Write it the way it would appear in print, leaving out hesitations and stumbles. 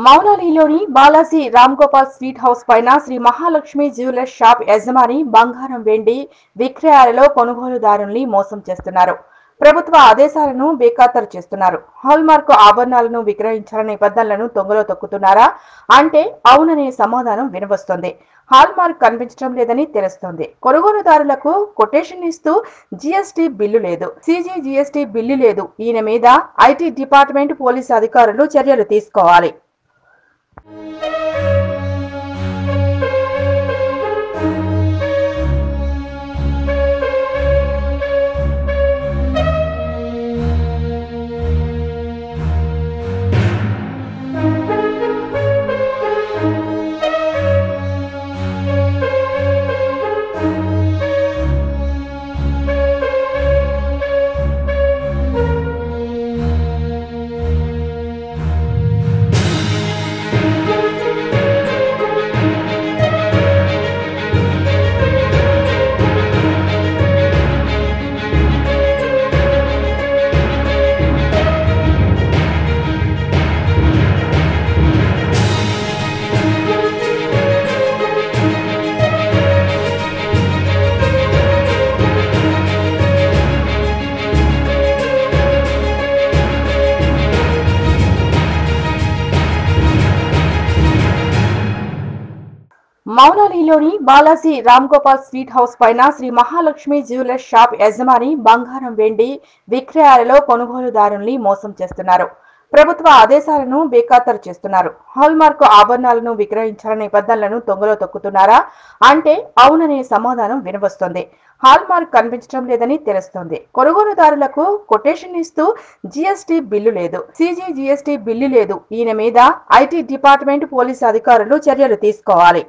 మౌలాలీలోని Balaji Ram Gopal sweet house పైన Shri Mahalakshmi jewellers shop యజమాని బంగారం వెండి విక్రయాలలో కొనుగోలుదారుల్ని మోసం చేస్తున్నారు. ప్రభుత్వ ఆదేశాలను బేఖాతరు చేస్తున్నారు. హాల్మార్క్ ఆభరణాలను విక్రయించాలనే నిబంధనలను తొంగలో తొక్కుతున్నారా అంటే అవుననే సమాధానం వినవస్తోంది. హాల్మార్క్ కనిపించడం లేదని తెలుస్తోంది. కొనుగోలుదారులకు కొటేషన్ ఇస్తూ జీఎస్టీ బిల్లు లేదు, సిజిజిఎస్టీ బిల్లు లేదు. ఈయన మీద ఐటీ డిపార్ట్మెంట్ పోలీసు అధికారులు చర్యలు తీసుకోవాలి. మౌలాలీలోని బాలాజీ రామ్ గోపాల్ స్వీట్ హౌస్ పైన శ్రీ మహాలక్ష్మి జ్యువెలర్స్ షాప్ యజమాని బంగారం వెండి విక్రయాలలో కొనుగోలుదారుల్ని మోసం చేస్తున్నారు. ప్రభుత్వ ఆదేశాలను బేఖాతరు చేస్తున్నారు. హాల్మార్క్ ఆభరణాలను విక్రయించాలనే నిబంధనలను తొంగలో తొక్కుతున్నారా అంటే అవుననే సమాధానం వినవస్తోంది. హాల్మార్క్ కనిపించడం లేదని తెలుస్తోంది. కొనుగోలుదారులకు కొటేషన్ ఇస్తూ జీఎస్టీ బిల్లు లేదు, సిజిజిఎస్టీ బిల్లు లేదు. ఈయన మీద ఐటీ డిపార్ట్మెంట్ పోలీసు అధికారులు చర్యలు తీసుకోవాలి.